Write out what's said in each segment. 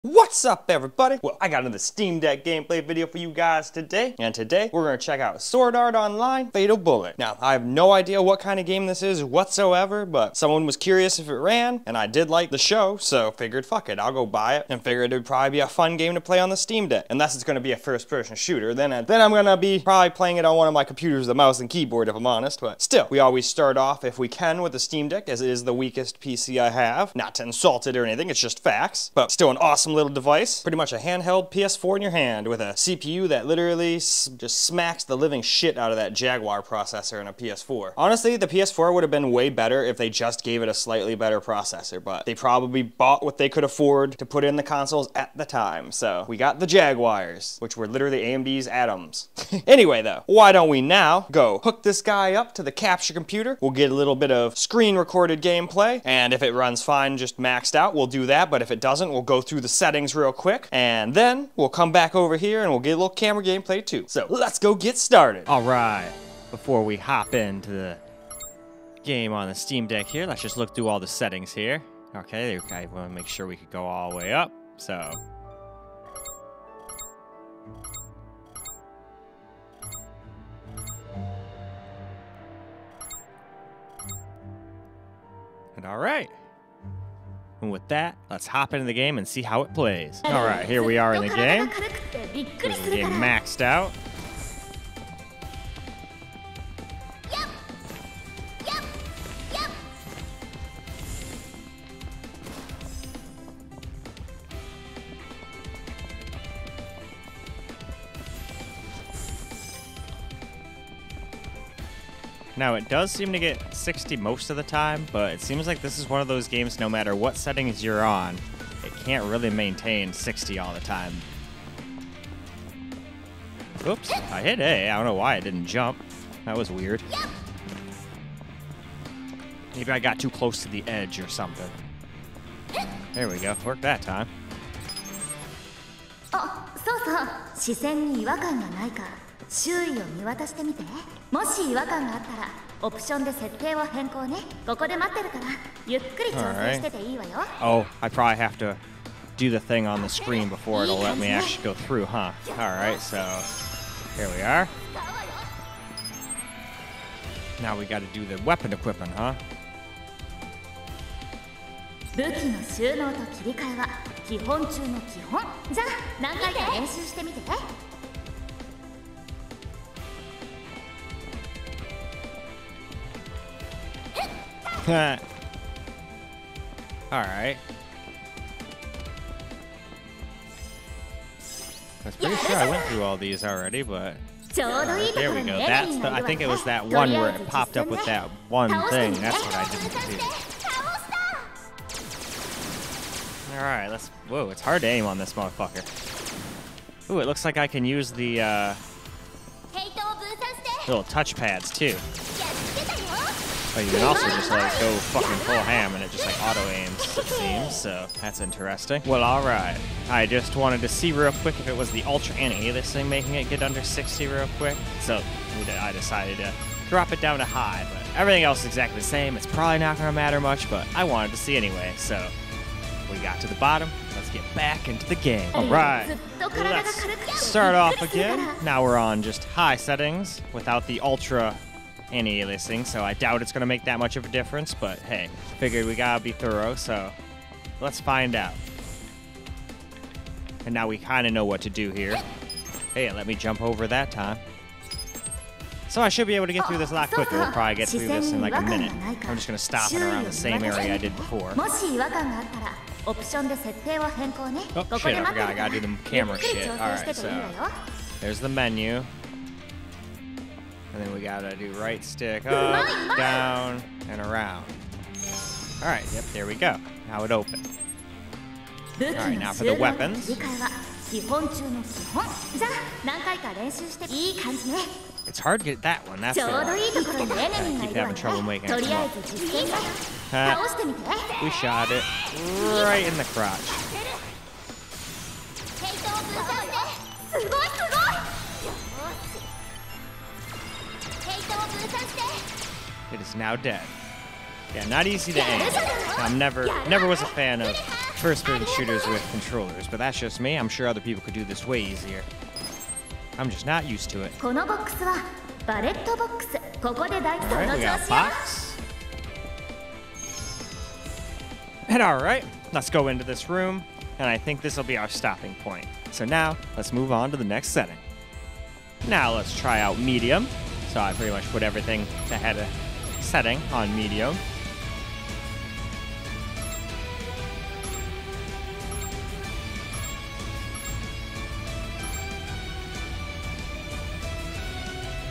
What's up, everybody? Well, I got another Steam Deck gameplay video for you guys today, and today we're going to check out Sword Art Online Fatal Bullet. Now, I have no idea what kind of game this is whatsoever, but someone was curious if it ran, and I did like the show, so figured, fuck it, I'll go buy it, and figured it would probably be a fun game to play on the Steam Deck. Unless it's going to be a first-person shooter, then I'm going to be probably playing it on one of my computers with a mouse and keyboard, if I'm honest, but still, we always start off, if we can, with the Steam Deck, as it is the weakest PC I have. Not to insult it or anything, it's just facts, but still an awesome little device. Pretty much a handheld PS4 in your hand with a CPU that literally just smacks the living shit out of that Jaguar processor in a PS4. Honestly, the PS4 would have been way better if they just gave it a slightly better processor, but they probably bought what they could afford to put in the consoles at the time. So we got the Jaguars, which were literally AMD's Atoms. Anyway though, why don't we now go hook this guy up to the capture computer? We'll get a little bit of screen recorded gameplay, and if it runs fine, just maxed out, we'll do that, but if it doesn't, we'll go through the settings real quick, and then we'll come back over here and we'll get a little camera gameplay too. So let's go get started. All right, before we hop into the game on the Steam Deck here, let's just look through all the settings here. Okay, I want to make sure we could go all the way up. So and all right. And with that, let's hop into the game and see how it plays. All right, here we are in the game. This is the game maxed out. Now, it does seem to get 60 most of the time, but it seems like this is one of those games, no matter what settings you're on, it can't really maintain 60 all the time. Oops, I hit A. I don't know why it didn't jump. That was weird. Maybe I got too close to the edge or something. There we go. Worked that time. Oh, 視線に違和感がないか周囲を見渡してみて。もし違和感があったらオプションで設定を変更ね。ここで待ってるからゆっくり調整してていいわよ。Oh, I probably have to do the thing on the screen before it'll let me actually go through, huh? Alright, so here we are. Now we gotta do the weapon equipment, huh? 武器の収納と切り替えは基本中の基本。じゃあ何回か練習してみて。Alright. I was pretty sure I went through all these already, but there we go. That's the, I think it was that one where it popped up with that one thing. That's what I didn't do. Alright, let's... Whoa, it's hard to aim on this motherfucker. Ooh, it looks like I can use the little touch pads too. But you can also just like go fucking full ham and it just like auto aims, it seems, so that's interesting. Well, alright. I just wanted to see real quick if it was the Ultra Anti-aliasing making it get under 60 real quick. So I decided to drop it down to high, but everything else is exactly the same. It's probably not going to matter much, but I wanted to see anyway, so we got to the bottom. Let's get back into the game. Alright, let's start off again. Now we're on just high settings without the Ultra Anti-aliasing, so I doubt it's going to make that much of a difference, but hey, figured we gotta be thorough, so let's find out. And now we kind of know what to do here. Hey, let me jump over that time. So I should be able to get through this a lot quicker. We'll probably get through this in like a minute. I'm just going to stop it around the same area I did before. Oh shit, I forgot, I gotta do the camera shit. Alright, so there's the menu. And then we gotta do right stick up, down, and around. Alright, yep, there we go. Now it opened. Alright, now for the weapons. It's hard to get that one, that's the one. I keep having trouble making it come up. We shot it right in the crotch. It is now dead. Yeah, not easy to aim. I'm never was a fan of first-person shooters with controllers, but that's just me. I'm sure other people could do this way easier. I'm just not used to it. Alright, we got box. And alright, let's go into this room, and I think this will be our stopping point. So now, let's move on to the next setting. Now let's try out medium. So I pretty much put everything that had a setting on medium.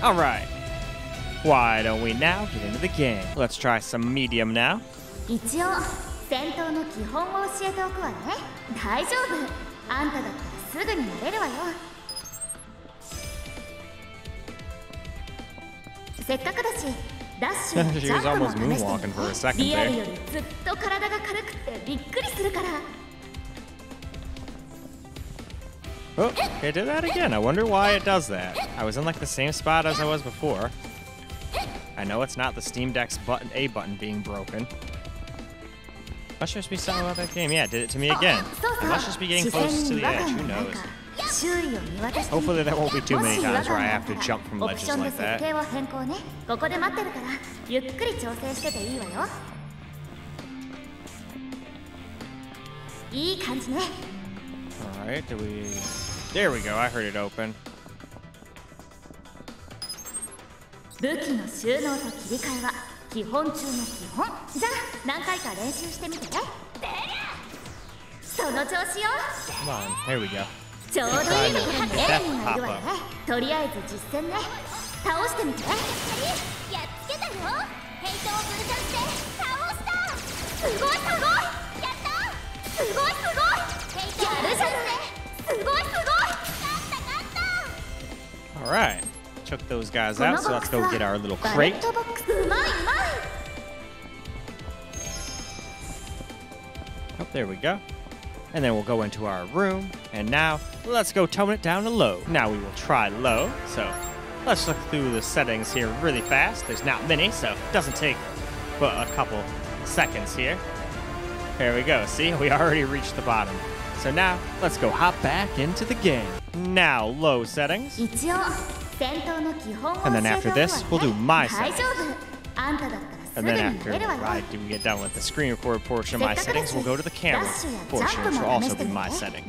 Alright, why don't we now get into the game? Let's try some medium now. 一応戦闘の基本を教えておくわね。大丈夫。あんただったらすぐに慣れるわよ。せっかくだし、ダッシュやジャンプも試してみて。リアルよりずっと体が軽くてびっくりするから。Oh, it did that again. I wonder why it does that. I was in like the same spot as I was before. I know it's not the Steam Deck's A button being broken. Must just be something about that game. Yeah, it did it to me again. I must just be getting close to the edge. Who knows? Hopefully there won't be too many times where I have to jump from ledges like that. Alright, There we go, I heard it open. 武器の収納と切り替えは基本中の基本。じゃあ何回か練習してみて。その調子よ。Come on, here we go. ちょうどいいところにエネミーがいるわよね。とりあえず実践ね。倒してみて。やっつけたよ。ヘイトを分散して倒した。すごいすごい。やった。すごいすごい。やるじゃない。すごいすごい。勝った。Alright, took those guys out, so let's go get our little crate. Oh, there we go. And then we'll go into our room, and now let's go tone it down to low. Now we will try low, so let's look through the settings here really fast. There's not many, so it doesn't take but a couple seconds here. There we go, see, we already reached the bottom. So now, let's go hop back into the game. Now, low settings. And then after this, we'll do my settings. And then after we get done with the screen record portion of my settings, we'll go to the camera portion, which will also be my settings.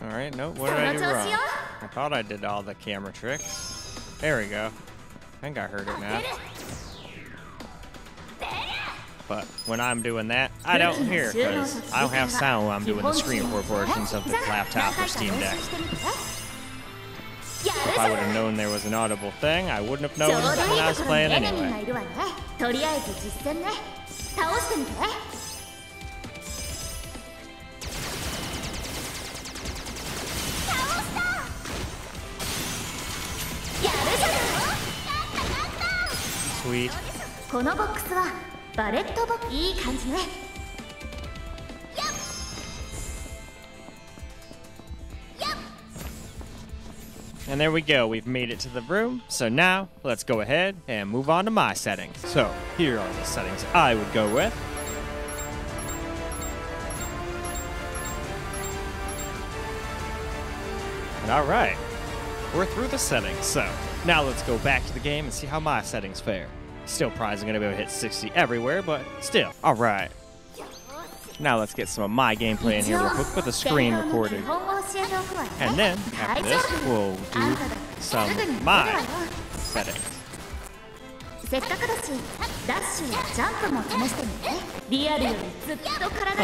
Alright, nope, what did I do wrong? I thought I did all the camera tricks. There we go. I think I heard it now. But when I'm doing that, I don't hear it because I don't have sound when I'm doing the screen record portions of the laptop or Steam Deck. If I would have known there was an audible thing, I wouldn't have known when I was playing anyway. Sweet. And there we go, we've made it to the room. So now, let's go ahead and move on to my settings. So, here are the settings I would go with. And alright, we're through the settings. So, now let's go back to the game and see how my settings fare. Still probably isn't going to be able to hit 60 everywhere, but still. Alright. Now let's get some of my gameplay in here real quick with the screen recording. And then, after this, we'll do some of my settings. Oh,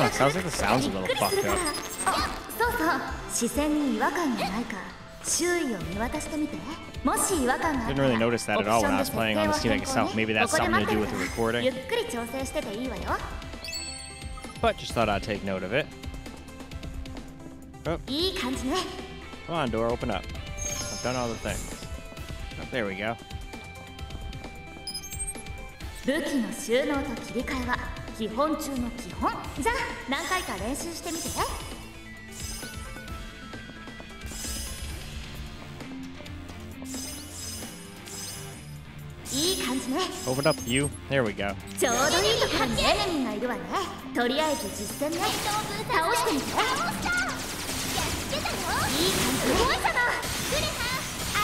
it sounds like the sound's a little fucked up. Didn't really notice that at all when I was playing on the Steam Deck itself. Maybe that's something to do with the recording. But just thought I'd take note of it. Oh. いい感じね。 Come on, door, open up. I've done all the things. Oh, there we go. 武器の収納と切り替えは基本中の基本。じゃあ何回か練習してみて。いい感じね。 Open up, you. There we go. ちょうどいいところにエネミーがいるわね。とりあえず実践ね。倒してみて。いい感じ。すごいじゃない。あ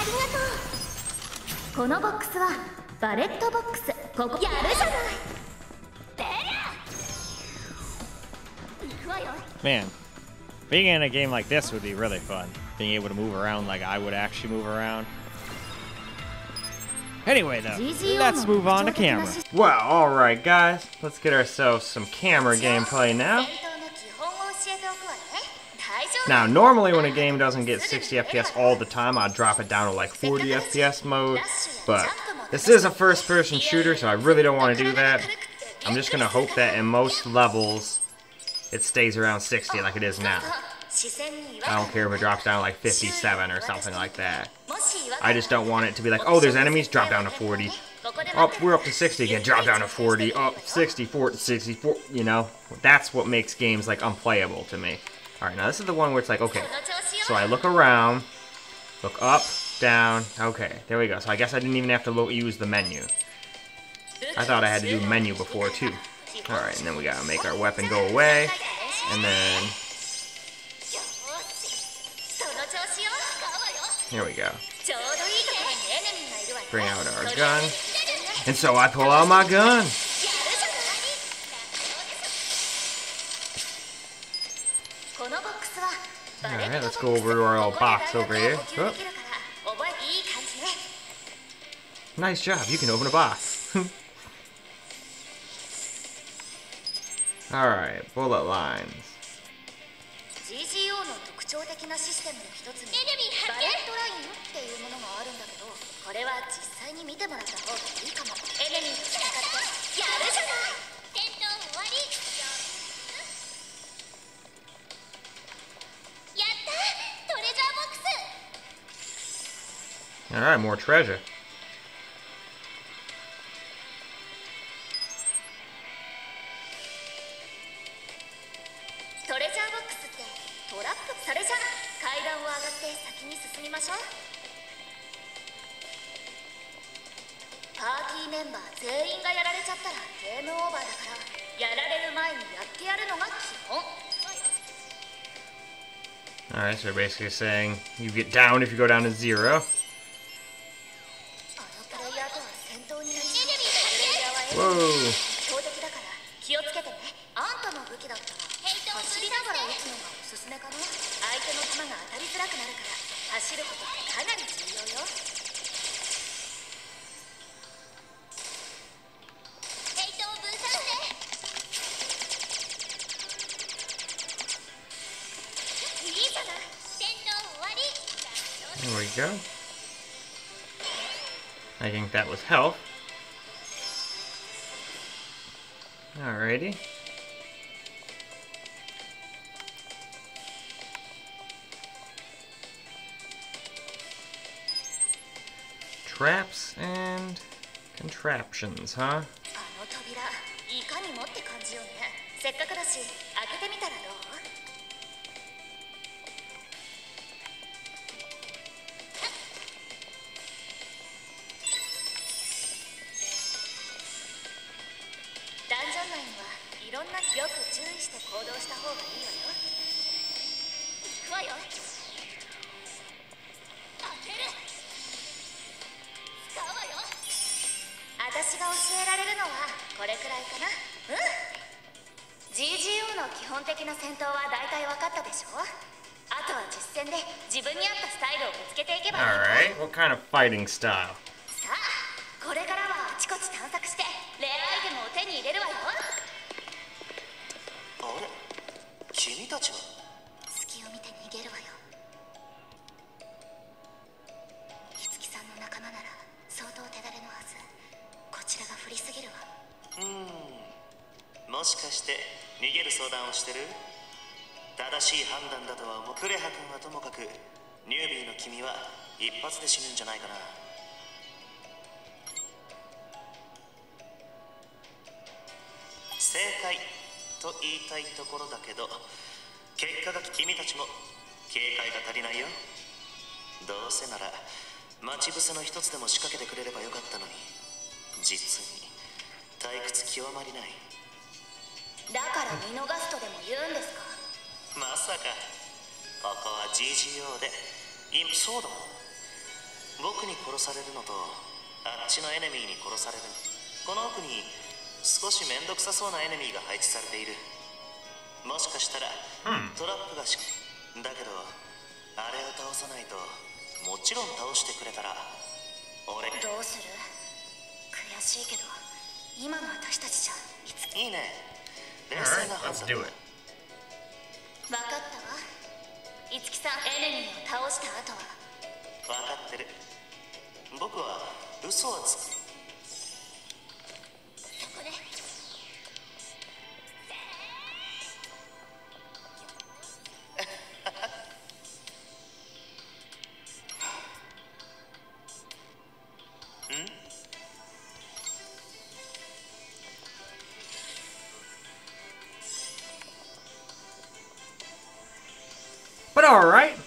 りがとう。このボックスはバレットボックス。ここやるじゃない。 Man, being in a game like this would be really fun. Being able to move around like I would actually move around. Anyway, though, let's move on to camera. Well, alright, guys. Let's get ourselves some camera gameplay now. Now, normally when a game doesn't get 60 FPS all the time, I'd drop it down to like 40 FPS mode. But this is a first-person shooter, so I really don't want to do that. I'm just going to hope that in most levels, it stays around 60 like it is now. I don't care if it drops down to like 57 or something like that. I just don't want it to be like, oh, there's enemies, drop down to 40. Oh, we're up to 60 again, drop down to 40. Oh, 64, 64, you know? That's what makes games like unplayable to me. Alright, now this is the one where it's like, okay, so I look around, look up, down, okay, there we go. So I guess I didn't even have to use the menu. I thought I had to do menu before too. Alright, and then we gotta make our weapon go away, and then... Here we go. Bring out our gun. And so I pull out my gun. Alright, let's go over to our little box over here. Oh. Nice job, you can open a box. Alright, bullet lines. Alright, more treasure. Alright, so they're basically saying you get down if you go down to 0. Whoa! There we go. I think that was health. Alrighty. Traps and contraptions, huh? Alright, what kind of fighting style? 正しい判断だとは思う。クレハ君はともかくニュービーの君は一発で死ぬんじゃないかな。正解と言いたいところだけど、結果が君たちも警戒が足りないよ。どうせなら待ち伏せの一つでも仕掛けてくれればよかったのに、実に退屈極まりない。だから見逃すとでも言うんですか。まさかここは GGO でそうだ、僕に殺されるのとあっちのエネミーに殺されるの、この奥に少しめんどくさそうなエネミーが配置されている。もしかしたらトラップがだけどあれを倒さないと、もちろん倒してくれたら俺どうする。悔しいけど今の私たちじゃいいね、冷静な判断。分かったわ。いつきさん、エネミーを倒した後は。分かってる。僕は嘘はつく。これBut alright,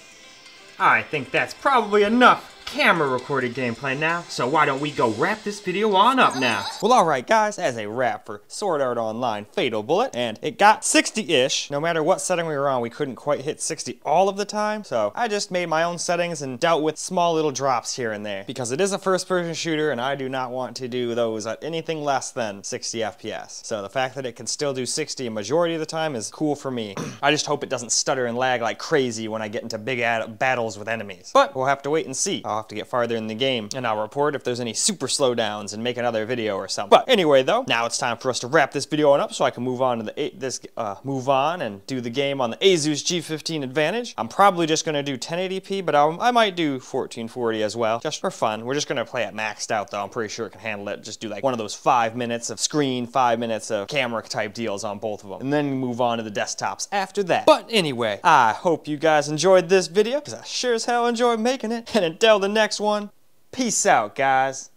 I think that's probably enough camera recorded gameplay now, so why don't we go wrap this video on up now? Well, alright guys, as a wrap for Sword Art Online Fatal Bullet, and it got 60-ish. No matter what setting we were on, we couldn't quite hit 60 all of the time, so I just made my own settings and dealt with small little drops here and there, because it is a first-person shooter and I do not want to do those at anything less than 60 FPS. So the fact that it can still do 60 a majority of the time is cool for me. I just hope it doesn't stutter and lag like crazy when I get into big battles with enemies. But we'll have to wait and see. I'll have to get farther in the game, and I'll report if there's any super slowdowns and make another video or something. But anyway, though, now it's time for us to wrap this video on up so I can move on to move on and do the game on the Asus G15 Advantage. I'm probably just gonna do 1080p, but I might do 1440 as well, just for fun. We're just gonna play it maxed out, though. I'm pretty sure it can handle it. Just do like one of those 5 minutes of screen, 5 minutes of camera type deals on both of them, and then move on to the desktops after that. But anyway, I hope you guys enjoyed this video, because I sure as hell enjoyed making it. And until the next one, peace out, guys.